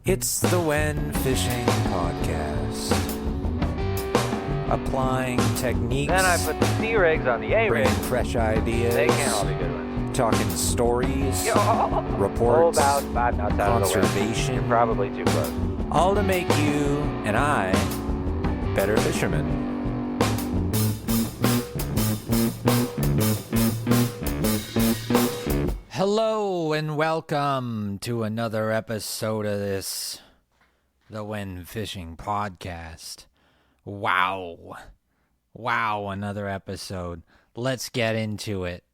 It's the When Fishing Podcast. Applying techniques. Then I put the C rigs on the A rigs. Bringing fresh ideas. They can't all be good ones. Talking stories. Reports. About 5 knots out of the wind. Conservation. You're probably too close. All to make you and I better fishermen. Hello and welcome to another episode of the When Fishing Podcast. Wow, another episode. Let's get into it.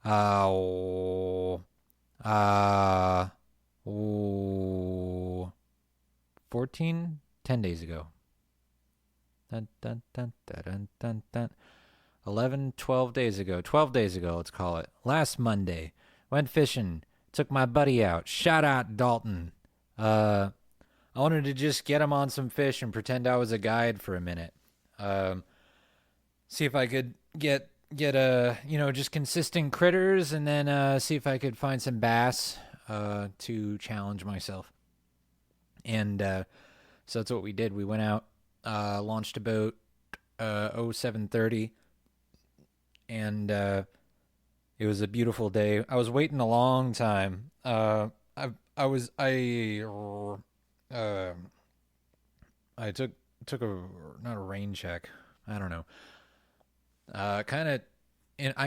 14, 10 days ago. 11, 12 days ago. 12 days ago, let's call it. Last Monday. Went fishing, took my buddy out. Shout out Dalton. I wanted to just get him on some fish and pretend I was a guide for a minute. See if I could get just consistent critters, and then see if I could find some bass to challenge myself. And so that's what we did. We went out, launched a boat 07:30, and it was a beautiful day. I was waiting a long time. I took a not a rain check. I don't know. I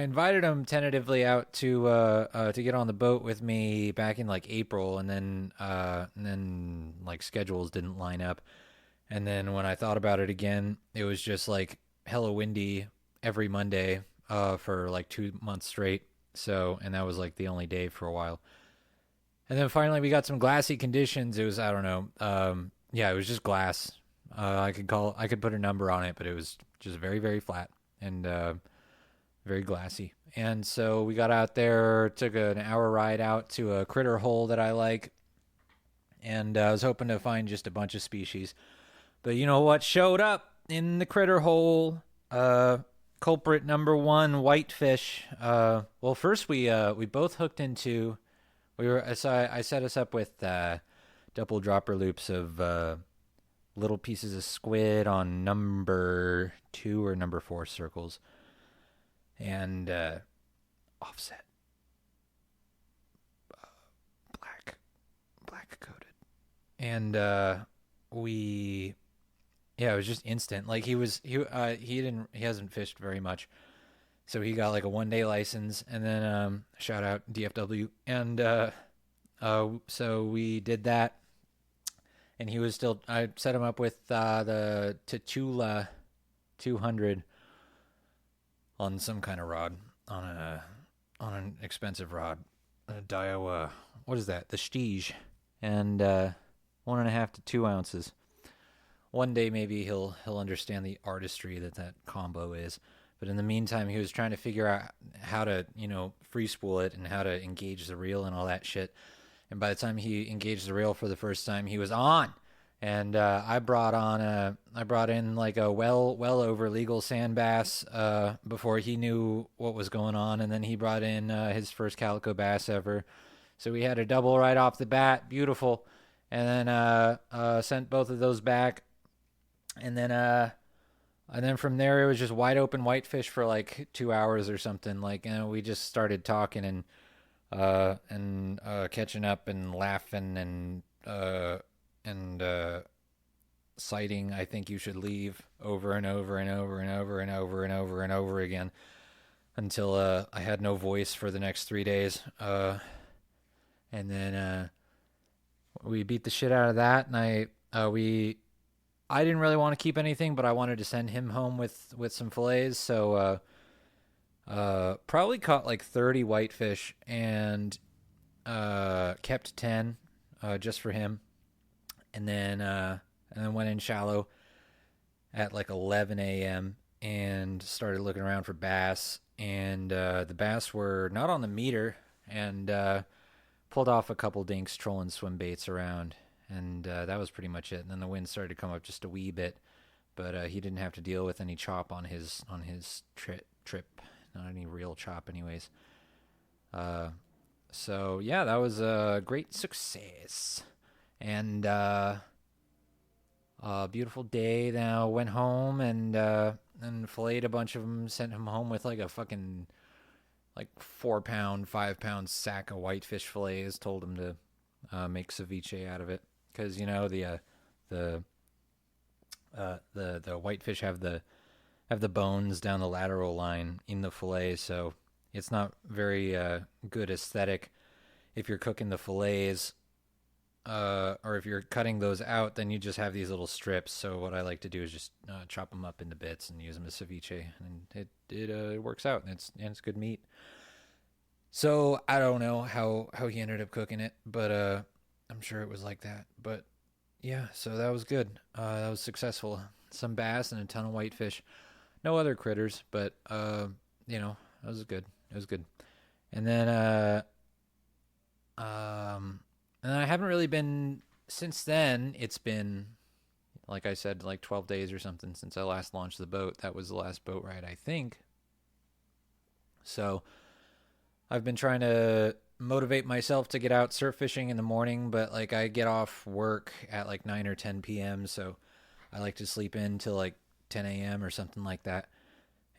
invited him tentatively out to get on the boat with me back in like April, and then like schedules didn't line up. And then when I thought about it again, it was just like hella windy every Monday for like 2 months straight. So, and that was like the only day for a while. And then finally we got some glassy conditions. It was, I don't know. It was just glass. I could put a number on it, but it was just very, very flat and very glassy. And so we got out there, took an hour ride out to a critter hole that I like. And I was hoping to find just a bunch of species. But you know what showed up in the critter hole? Culprit number one, whitefish. Well, first we both hooked into. I set us up with double dropper loops of little pieces of squid on number 2 or number 4 circles, and offset, black coated, and yeah, it was just instant. Like he hasn't fished very much, so he got like a 1-day license, and then shout out DFW, and so we did that, and he was still. I set him up with the Tula 200 on some kind of rod, on an expensive rod, a Daiwa. What is that? The Stige, and 1.5 to 2 ounces. One day maybe he'll understand the artistry that combo is. But in the meantime, he was trying to figure out how to, free spool it and how to engage the reel and all that shit. And by the time he engaged the reel for the first time, he was on. And I brought in like a well over legal sand bass before he knew what was going on. And then he brought in his first calico bass ever. So we had a double right off the bat, beautiful. And then sent both of those back. And then from there, it was just wide open whitefish for like 2 hours or something. Like, and we just started talking and catching up and laughing and citing "I think you should leave" over and over and over and over and over and over and over again until I had no voice for the next 3 days. And then we beat the shit out of that, and I didn't really want to keep anything, but I wanted to send him home with some fillets. So probably caught like 30 whitefish and kept 10 just for him. And then went in shallow at like 11 a.m. and started looking around for bass. And the bass were not on the meter, and pulled off a couple dinks trolling swim baits around. And that was pretty much it. And then the wind started to come up just a wee bit, but he didn't have to deal with any chop on his trip. Not any real chop, anyways. So yeah, that was a great success. And beautiful day. Then I went home and filleted a bunch of them. Sent him home with like a fucking like 4 pound, 5 pound sack of whitefish fillets. Told him to make ceviche out of it because you know the the whitefish have the bones down the lateral line in the fillet, so it's not very good aesthetic if you're cooking the fillets. Or if you're cutting those out, then you just have these little strips. So what I like to do is just chop them up into bits and use them as ceviche, and it works out, and it's good meat. So I don't know how he ended up cooking it, but I'm sure it was like that. But yeah, so that was good. That was successful. Some bass and a ton of whitefish. No other critters, but you know, that was good. It was good. And then and I haven't really been since then. It's been like I said, like 12 days or something since I last launched the boat. That was the last boat ride, I think. So I've been trying to motivate myself to get out surf fishing in the morning, but like I get off work at like 9 or 10 p.m. So I like to sleep in till like 10 a.m. or something like that,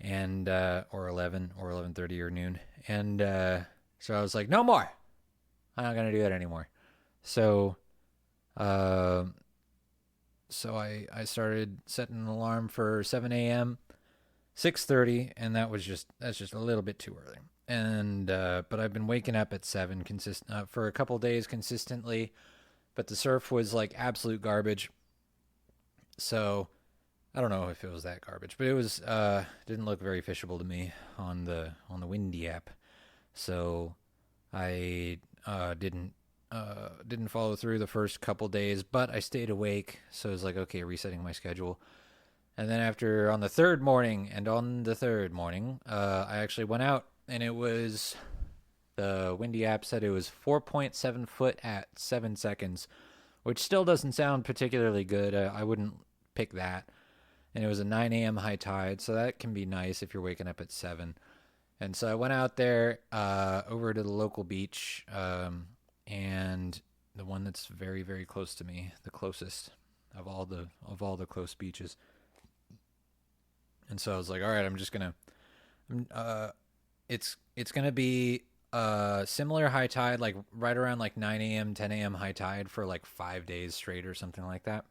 and or 11 or 11:30 or noon. And so I was like, no more. I'm not gonna do that anymore. So, uh, I started setting an alarm for 7 a.m., 6:30, and that's just a little bit too early. And but I've been waking up at 7 for a couple days consistently. But the surf was like absolute garbage. So I don't know if it was that garbage, but it was didn't look very fishable to me on the Windy app. So I didn't follow through the first couple days, but I stayed awake. So it was like, okay, resetting my schedule. And then on the third morning, I actually went out, and it was the Windy app said it was 4.7 foot at 7 seconds, which still doesn't sound particularly good. I wouldn't pick that. And it was a 9 a.m. high tide, so that can be nice if you're waking up at 7. And so I went out there over to the local beach, and the one that's very, very close to me, the closest of all the close beaches. And so I was like, all right, it's gonna be similar high tide, like right around like 9 a.m., 10 a.m. high tide for like 5 days straight or something like that.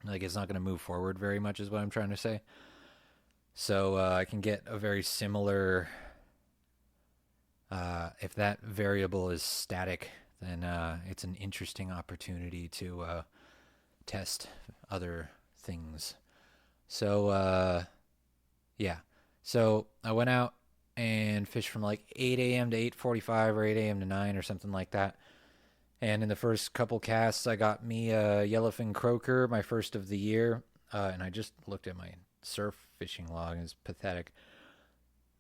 Like it's not gonna move forward very much, is what I'm trying to say. So I can get a very similar. If that variable is static, then it's an interesting opportunity to test other things. So yeah, so I went out and fished from like 8 a.m. to 8:45 or 8 a.m. to 9 or something like that. And in the first couple casts, I got me a yellowfin croaker, my first of the year. And I just looked at my surf fishing log, and it's pathetic.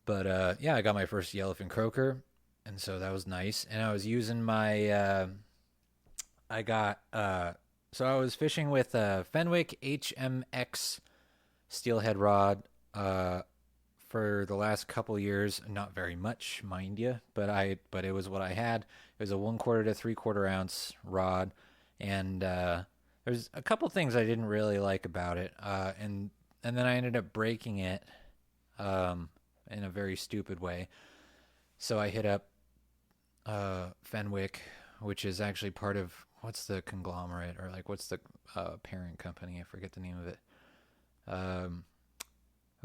But yeah, I got my first yellowfin croaker, and so that was nice. And I was using my, so I was fishing with a Fenwick HMX steelhead rod for the last couple years. Not very much, mind you, but it was what I had. It was a 1/4 to 3/4 ounce rod, and there's a couple things I didn't really like about it, and then I ended up breaking it in a very stupid way. So I hit up Fenwick, which is actually part of what's the conglomerate, or like what's the parent company? I forget the name of it.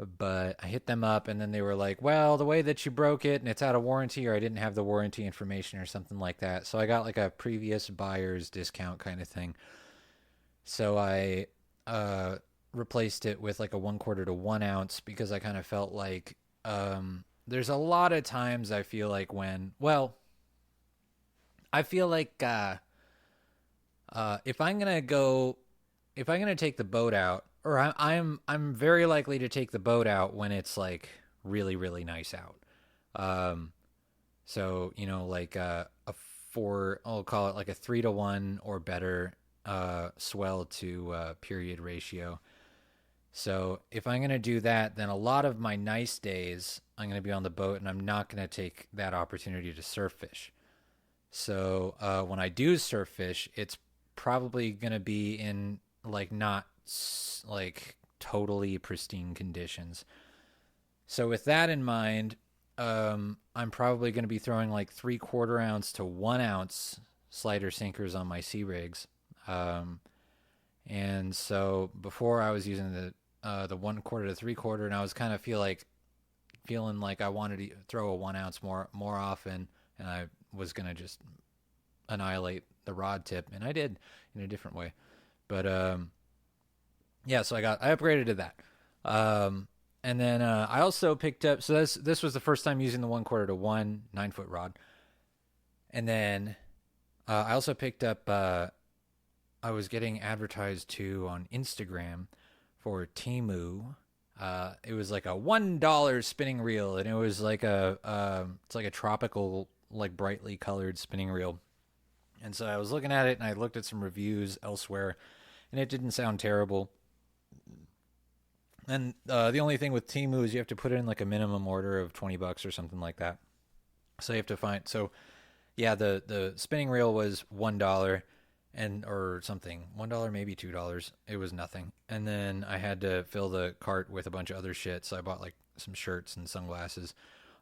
But I hit them up, and then they were like, well, the way that you broke it, and it's out of warranty, or I didn't have the warranty information or something like that. So I got like a previous buyer's discount kind of thing. So I replaced it with like a 1/4 to 1 ounce, because I kind of felt like there's a lot of times I feel like I feel like if I'm gonna take the boat out, or I'm very likely to take the boat out when it's like really, really nice out. So you know, like a four, I'll call it like a 3 to 1 or better swell to period ratio. So if I'm gonna do that, then a lot of my nice days I'm gonna be on the boat, and I'm not gonna take that opportunity to surf fish. So when I do surf fish, it's probably gonna be in like not like totally pristine conditions. So with that in mind, I'm probably gonna be throwing like 3/4 ounce to 1 ounce slider sinkers on my sea rigs. Um, and so before I was using the 1/4 to 3/4, and I was kind of feeling like I wanted to throw a 1 ounce more often, and I was gonna just annihilate the rod tip, and I did in a different way. But yeah, so I upgraded to that. And then I also picked up. So this was the first time using the 1/4 to 1 9-foot rod, and then I also picked up. I was getting advertised to on Instagram for Temu. It was like a $1 spinning reel, and it was like it's like a tropical, like brightly colored spinning reel. And so I was looking at it, and I looked at some reviews elsewhere, and it didn't sound terrible. And the only thing with Temu is you have to put in like a minimum order of $20 or something like that. So you have to find. So yeah, the spinning reel was $1 and or something, $1 maybe $2. It was nothing. And then I had to fill the cart with a bunch of other shit. So I bought like some shirts and sunglasses,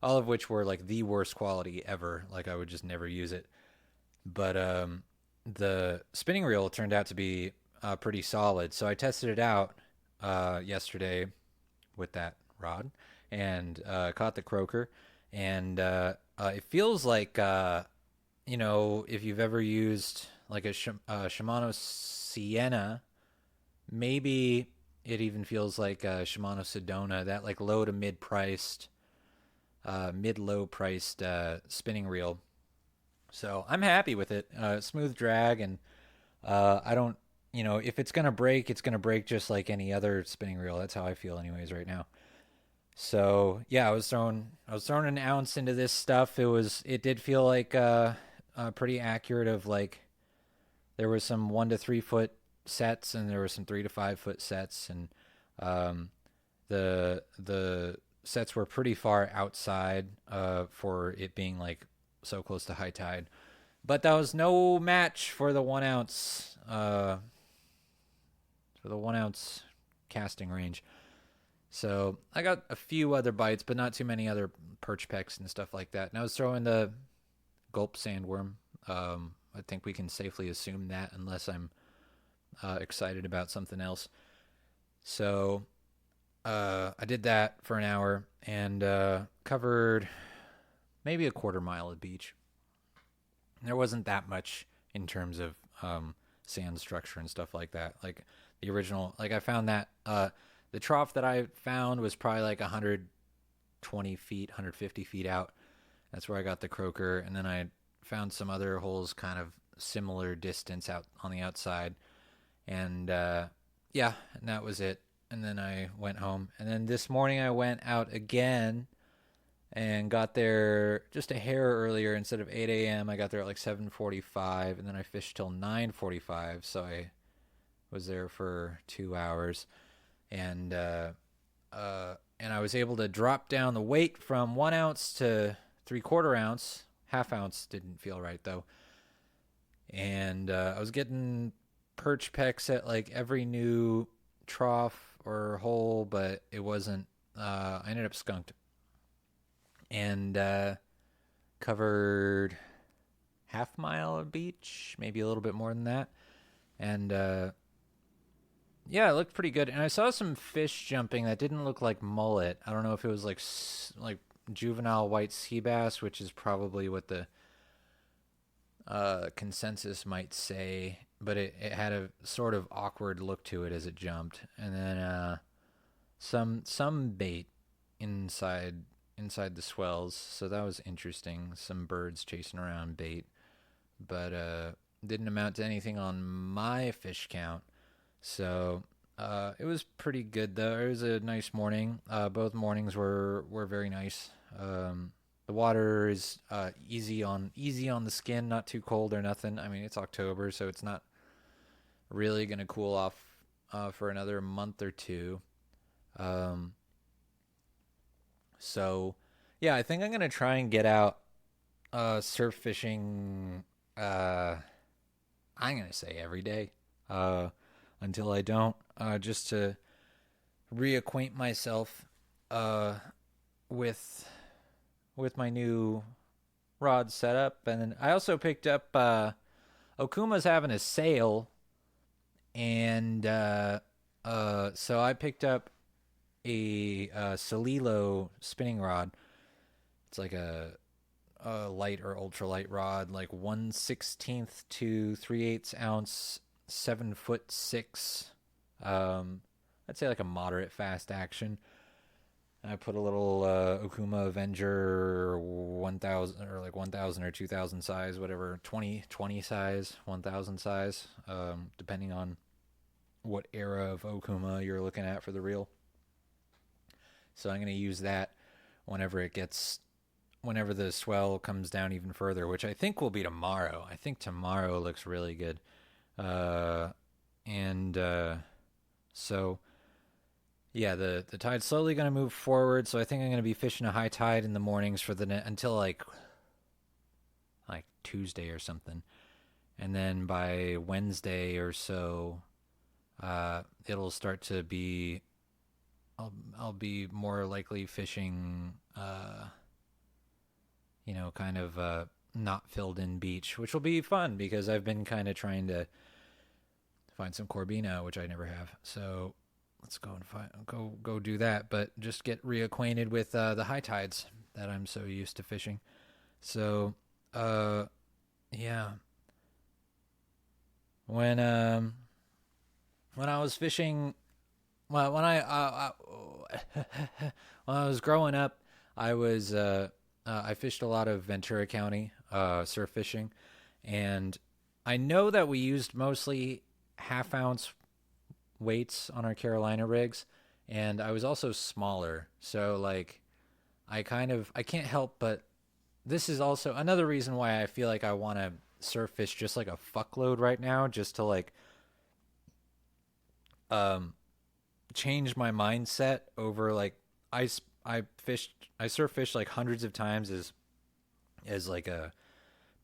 all of which were like the worst quality ever. Like I would just never use it. But the spinning reel turned out to be pretty solid. So I tested it out yesterday with that rod and caught the croaker. And it feels like, if you've ever used like a Shimano Sienna, maybe it even feels like a Shimano Sedona, that like low to mid priced, mid low priced spinning reel. So I'm happy with it. Smooth drag, and I don't, if it's gonna break, it's gonna break just like any other spinning reel. That's how I feel, anyways, right now. So yeah, I was throwing an ounce into this stuff. It did feel like pretty accurate. Of like there was some 1 to 3 foot sets, and there were some 3 to 5 foot sets, and the sets were pretty far outside for it being like so close to high tide. But that was no match for the 1 ounce casting range. So I got a few other bites, but not too many other perch pecks and stuff like that. And I was throwing the gulp sandworm. I think we can safely assume that, unless I'm excited about something else. So I did that for an hour and covered maybe a 1/4 mile of beach. There wasn't that much in terms of sand structure and stuff like that. Like the original, like I found that the trough that I found was probably like 120 feet, 150 feet out. That's where I got the croaker. And then I found some other holes kind of similar distance out on the outside. And yeah, and that was it. And then I went home. And then this morning I went out again and got there just a hair earlier. Instead of 8 a.m., I got there at like 7:45, and then I fished till 9:45. So I was there for 2 hours, and I was able to drop down the weight from 1 ounce to 3/4 ounce. Half ounce didn't feel right though, and I was getting perch pecks at like every new trough or hole, but it wasn't. I ended up skunked and covered half mile of beach, maybe a little bit more than that, and yeah, it looked pretty good. And I saw some fish jumping that didn't look like mullet. I don't know if it was like juvenile white sea bass, which is probably what the consensus might say, but it had a sort of awkward look to it as it jumped. And then some bait inside the swells, so that was interesting. Some birds chasing around bait, but didn't amount to anything on my fish count. So it was pretty good though. It was a nice morning. Both mornings were very nice. The water is easy on the skin, not too cold or nothing. I mean, it's October, so it's not really gonna cool off for another month or two. So yeah, I think I'm gonna try and get out surf fishing I'm gonna say every day, until I don't, just to reacquaint myself, uh, with my new rod setup. And then I also picked up, Okuma's having a sale, and so I picked up a Solilo spinning rod. It's like a light or ultralight rod, like 1/16 to 3/8 ounce, 7'6". I'd say like a moderate fast action. I put a little Okuma Avenger 1000, or like 1000 or 2000 size, whatever, 20 size, 1000 size, depending on what era of Okuma you're looking at for the reel. So I'm going to use that whenever it gets, whenever the swell comes down even further, which I think will be tomorrow. I think tomorrow looks really good. And so yeah, the tide's slowly going to move forward. So I think I'm going to be fishing a high tide in the mornings for the until like Tuesday or something, and then by Wednesday or so, it'll start to be. I'll be more likely fishing, kind of not filled in beach, which will be fun because I've been kind of trying to find some Corbina, which I never have. So let's go and go do that. But just get reacquainted with the high tides that I'm so used to fishing. So, yeah. When I was fishing, well, when I was growing up, I fished a lot of Ventura County surf fishing, and I know that we used mostly half-ounce weights on our Carolina rigs, and I was also smaller, so like I can't help but, this is also another reason why I feel like I want to surf fish just like a fuckload right now, just to like um change my mindset over like I surf fished like hundreds of times as like a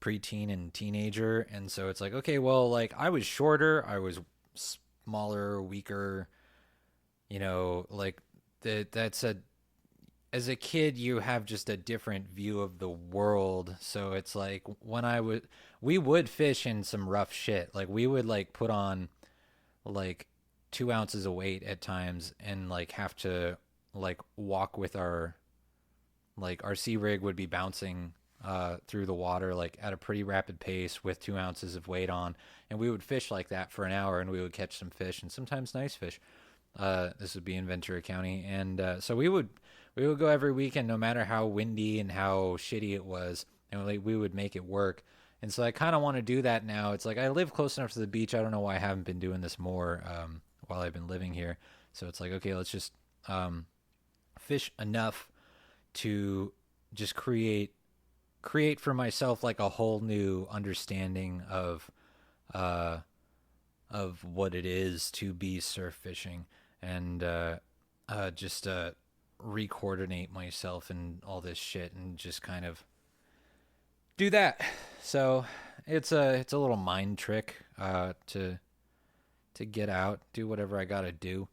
preteen and teenager, and so it's like, okay, well, like I was shorter, I was smaller, weaker, like that's a as a kid you have just a different view of the world. So it's like when we would fish in some rough shit, like we would like put on like 2 ounces of weight at times, and like have to like walk with our sea rig would be bouncing through the water like at a pretty rapid pace with 2 ounces of weight on, and we would fish like that for an hour, and we would catch some fish, and sometimes nice fish. This would be in Ventura County, and so we would go every weekend, no matter how windy and how shitty it was, and we would make it work. And so I kind of want to do that now. It's like I live close enough to the beach. I don't know why I haven't been doing this more while I've been living here. So it's like, okay, let's just fish enough to just create for myself like a whole new understanding uh, of what it is to be surf fishing, and just re-coordinate myself and all this shit, and just kind of do that. So it's a little mind trick to get out, do whatever I gotta do.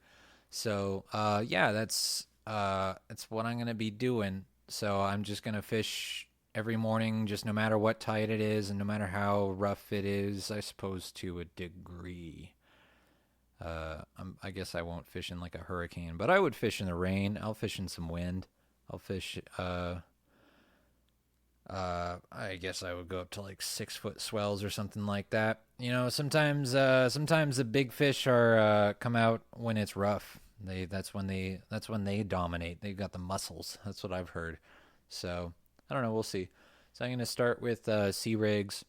So yeah, that's what I'm gonna be doing. So I'm just gonna fish every morning, just no matter what tide it is and no matter how rough it is, I suppose, to a degree. I guess I won't fish in like a hurricane, but I would fish in the rain. I'll fish in some wind. I'll fish. I guess I would go up to like 6 foot swells or something like that. Sometimes the big fish are come out when it's rough. That's when they dominate. They've got the muscles. That's what I've heard. So I don't know. We'll see. So I'm gonna start with sea rigs,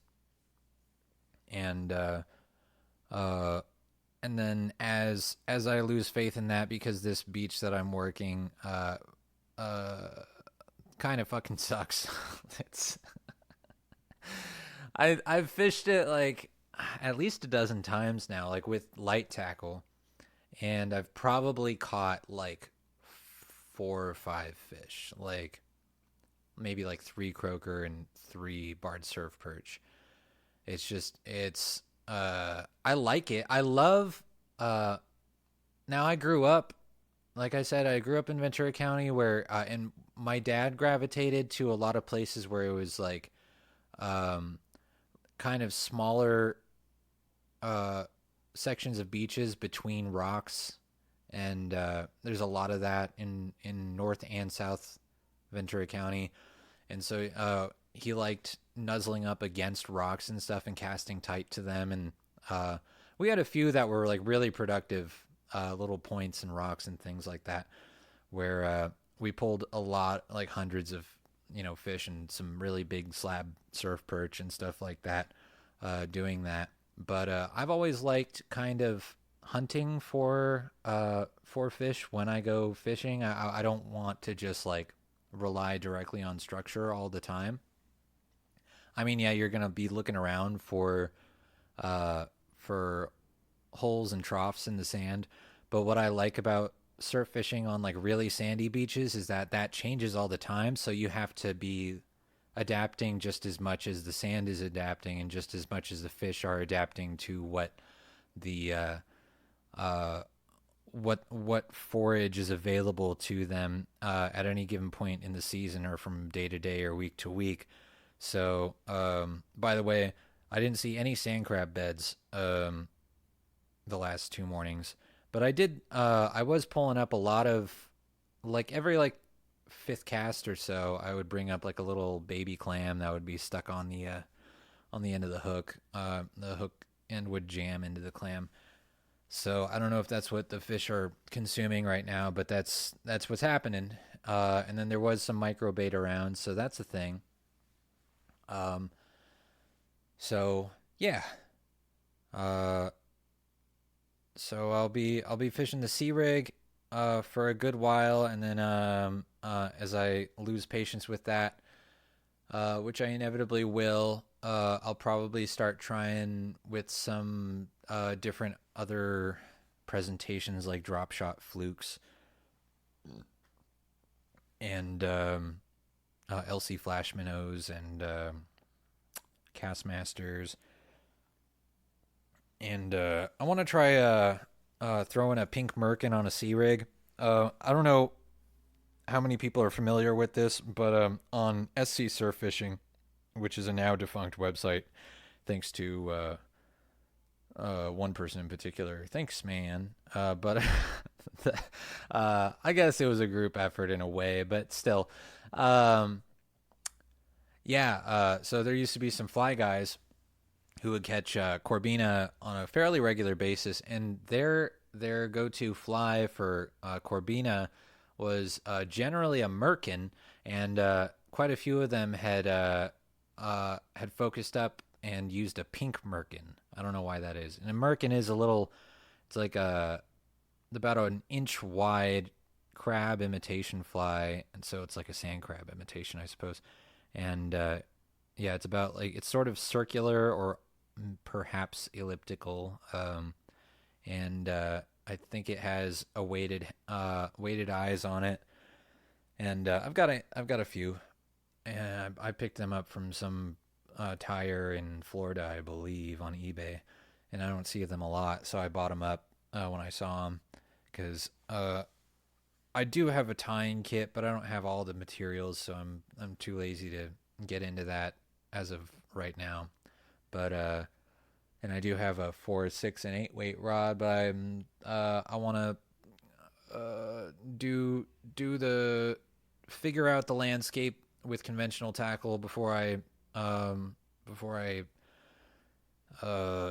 and and then as I lose faith in that, because this beach that I'm working kind of fucking sucks. It's I've fished it like at least a dozen times now, like with light tackle, and I've probably caught like 4 or 5 fish, like maybe like 3 croaker and 3 barred surf perch. It's I like it. I love. Now I grew up, like I said, I grew up in Ventura County where, and my dad gravitated to a lot of places where it was like, um, kind of smaller, uh, sections of beaches between rocks, and there's a lot of that in North and South Ventura County, and so he liked nuzzling up against rocks and stuff and casting tight to them, and uh, we had a few that were like really productive little points and rocks and things like that, where we pulled a lot, like hundreds of fish and some really big slab surf perch and stuff like that, doing that. But I've always liked kind of hunting for fish when I go fishing. I don't want to just like rely directly on structure all the time. I mean, yeah, you're gonna be looking around uh, for holes and troughs in the sand. But what I like about surf fishing on like really sandy beaches is that that changes all the time. So you have to be adapting just as much as the sand is adapting, and just as much as the fish are adapting to the uh, what forage is available to them at any given point in the season, or from day to day or week to week. So, by the way, I didn't see any sand crab beds the last 2 mornings, but I did. I was pulling up a lot of, like, every like fifth cast or so. I would bring up like a little baby clam that would be stuck on the end of the hook. The hook end would jam into the clam. So I don't know if that's what the fish are consuming right now, but that's what's happening. And then there was some micro bait around, so that's a thing. Um, so yeah. Uh, so I'll be fishing the sea rig for a good while, and then as I lose patience with that, which I inevitably will, I'll probably start trying with some different other presentations like drop shot flukes and LC flash minnows and cast masters, and I want to try throwing a pink merkin on a sea rig. I don't know how many people are familiar with this, but on SC Surf Fishing, which is a now defunct website, thanks to one person in particular. Thanks, man. But I guess it was a group effort in a way, but still. Um, yeah, so there used to be some fly guys who would catch Corbina on a fairly regular basis, and their go-to fly for Corbina was generally a merkin, and quite a few of them had focused up and used a pink merkin. I don't know why that is. And a merkin is a little, it's like about an inch wide crab imitation fly, and so it's like a sand crab imitation, I suppose. And yeah, it's about like, it's sort of circular or perhaps elliptical, and I think it has a weighted eyes on it. And I've got a few, and I picked them up from some tire in Florida, I believe, on eBay, and I don't see them a lot, so I bought them up when I saw them, because I do have a tying kit, but I don't have all the materials, so I'm too lazy to get into that as of right now. But and I do have a 4, 6, and 8 weight rod, but I want to do the figure out the landscape with conventional tackle before I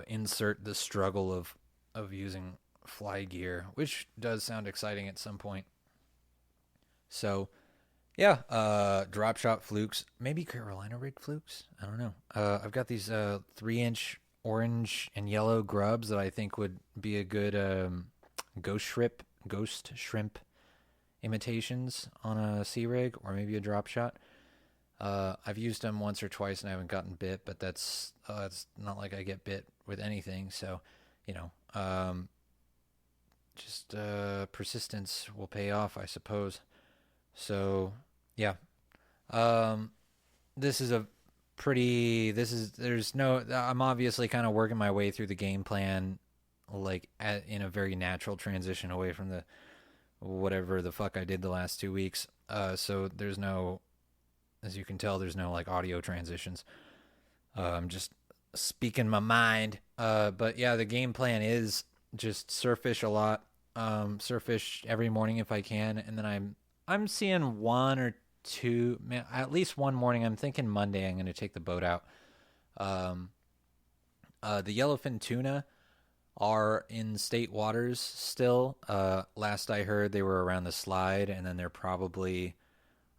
insert the struggle of using fly gear, which does sound exciting at some point. So yeah, drop shot flukes, maybe Carolina rig flukes. I don't know. I've got these 3-inch orange and yellow grubs that I think would be a good ghost shrimp imitations on a sea rig, or maybe a drop shot. I've used them once or twice and I haven't gotten bit, but that's it's not like I get bit with anything. So, you know, just persistence will pay off, I suppose. So, yeah, um, this is a I'm obviously kind of working my way through the game plan, like in a very natural transition away from the whatever the fuck I did the last 2 weeks. So there's no, as you can tell, there's no like audio transitions. I'm just speaking my mind. But yeah, the game plan is just surfish a lot. Surfish every morning if I can, and then I'm seeing one or two, man, at least one morning. I'm thinking Monday I'm going to take the boat out. Um, the yellowfin tuna are in state waters still. Last I heard, they were around the slide, and then they're probably.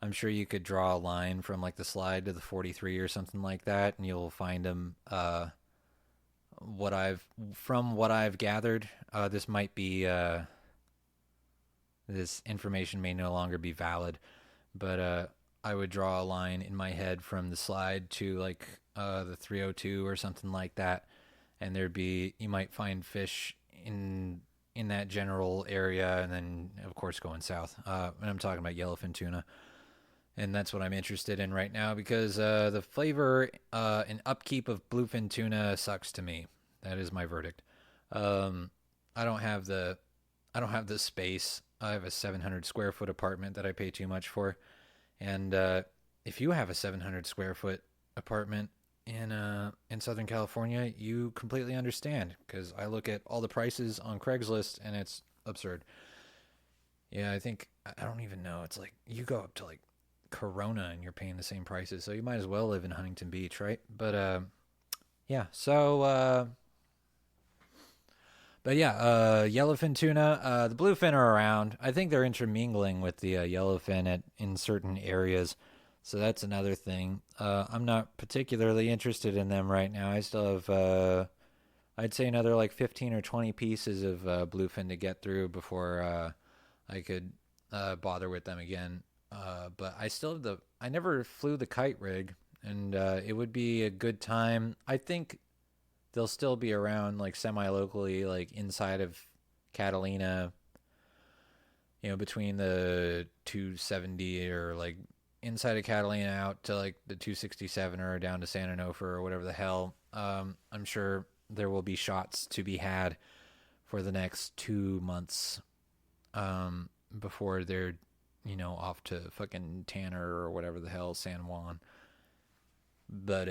I'm sure you could draw a line from like the slide to the 43 or something like that, and you'll find them. What I've gathered, this might be this information may no longer be valid, but I would draw a line in my head from the slide to like the 302 or something like that, and you might find fish in that general area, and then of course going south. And I'm talking about yellowfin tuna, and that's what I'm interested in right now because the flavor and upkeep of bluefin tuna sucks to me. That is my verdict. Um, I don't have the I don't have the space. I have a 700 square foot apartment that I pay too much for, and if you have a 700 square foot apartment in Southern California, you completely understand because I look at all the prices on Craigslist and it's absurd. Yeah, I think I don't even know. It's like you go up to like Corona and you're paying the same prices, so you might as well live in Huntington Beach, right? Yeah. But yeah, yellowfin tuna. The bluefin are around. I think they're intermingling with the yellowfin in certain areas. So that's another thing. I'm not particularly interested in them right now. I still have, I'd say, another like 15 or 20 pieces of bluefin to get through before I could bother with them again. But I still have I never flew the kite rig, and it would be a good time. I think they'll still be around like semi-locally, like inside of Catalina, between the 270 or like inside of Catalina out to like the 267 or down to San Onofre or whatever the hell. I'm sure there will be shots to be had for the next 2 months before they're, off to fucking Tanner or whatever the hell, San Juan. But,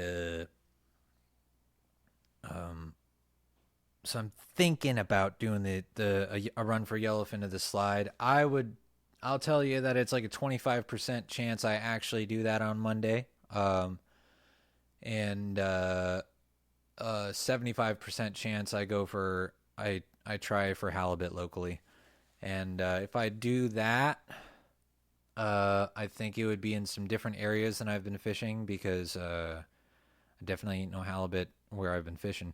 so I'm thinking about doing a run for yellowfin to the slide. I'll tell you that it's like a 25% chance I actually do that on Monday. And 75% chance I try for halibut locally. And if I do that, I think it would be in some different areas than I've been fishing because I definitely ain't no halibut where I've been fishing.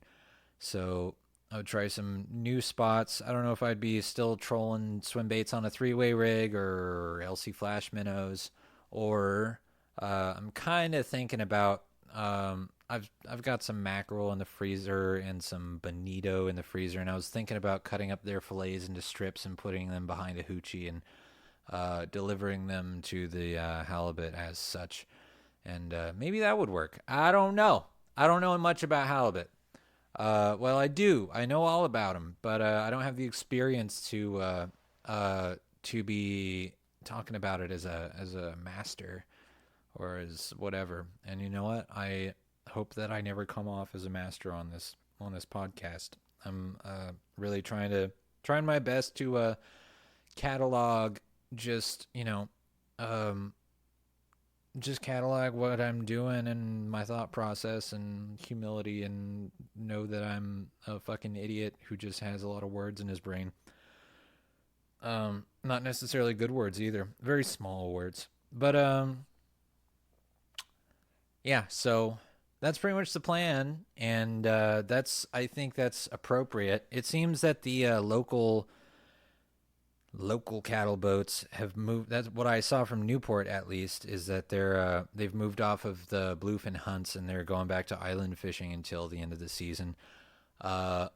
So I would try some new spots. I don't know if I'd be still trolling swim baits on a 3-way rig or LC flash minnows, or I'm kind of thinking about. I've got some mackerel in the freezer and some bonito in the freezer, and I was thinking about cutting up their fillets into strips and putting them behind a hoochie and delivering them to the halibut as such. And maybe that would work. I don't know. I don't know much about halibut. Well, I do. I know all about them, but I don't have the experience to be talking about it as a master or as whatever. And you know what? I hope that I never come off as a master on this podcast. I'm really trying my best to catalog just just catalog what I'm doing and my thought process and humility and know that I'm a fucking idiot who just has a lot of words in his brain. Not necessarily good words either. Very small words. But yeah, so that's pretty much the plan, and I think that's appropriate. It seems that the local cattle boats have moved. That's what I saw from Newport, at least, is that they've moved off of the bluefin hunts and they're going back to island fishing until the end of the season. I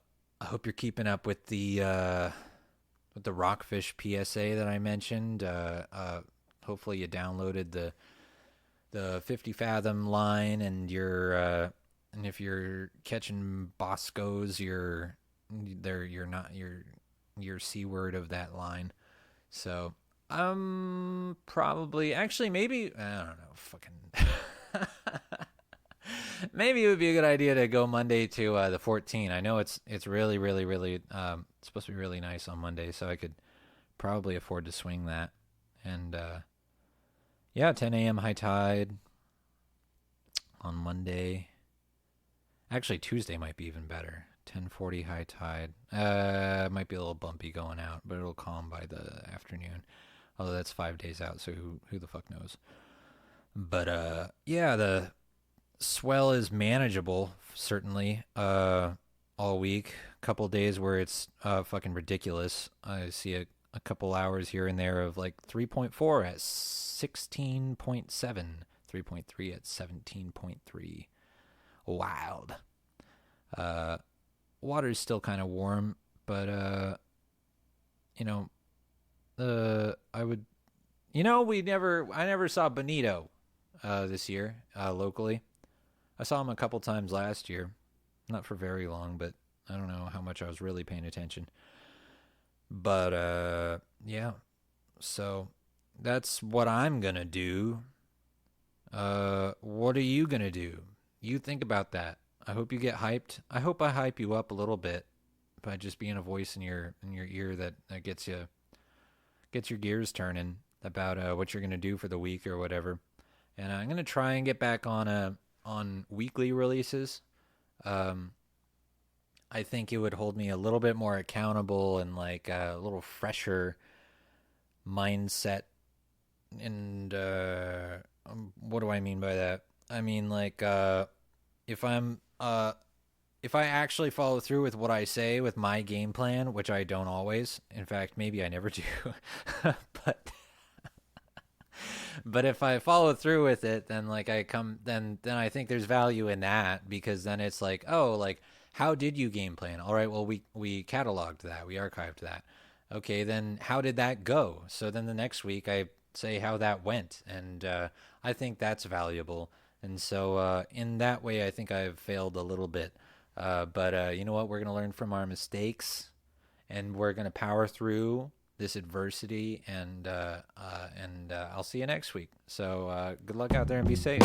hope you're keeping up with the rockfish PSA that I mentioned. Hopefully you downloaded the 50 fathom line, and if you're catching boscos, you're not your c word of that line. So probably actually maybe I don't know fucking maybe it would be a good idea to go Monday to the 14. I know it's really really really it's supposed to be really nice on Monday, so I could probably afford to swing that. And yeah, 10 a.m. high tide on Monday. Actually, Tuesday might be even better. 10:40 high tide. Might be a little bumpy going out, but it'll calm by the afternoon. Although that's 5 days out, so who the fuck knows? But yeah, the swell is manageable certainly. All week, couple days where it's fucking ridiculous. I see a couple hours here and there of like 3.4 at 16.7, 3.3 at 17.3. Wild. Water's still kind of warm, but you know, I would, I never saw Bonito this year locally. I saw him a couple times last year, not for very long, but I don't know how much I was really paying attention. But yeah, so that's what I'm gonna do. What are you gonna do? You think about that. I hope you get hyped. I hope I hype you up a little bit by just being a voice in your ear that gets your gears turning about what you're gonna do for the week or whatever. And I'm gonna try and get back on weekly releases. I think it would hold me a little bit more accountable and like a little fresher mindset. And what do I mean by that? I mean like if I'm if I actually follow through with what I say with my game plan, which I don't always. In fact, maybe I never do. but but if I follow through with it, then like then I think there's value in that, because then it's like, oh, like how did you game plan? All right, well we cataloged that, we archived that. Okay, then how did that go? So then the next week I say how that went, and I think that's valuable. And so in that way, I think I've failed a little bit. But you know what? We're gonna learn from our mistakes, and we're gonna power through this adversity, and I'll see you next week. So good luck out there and be safe.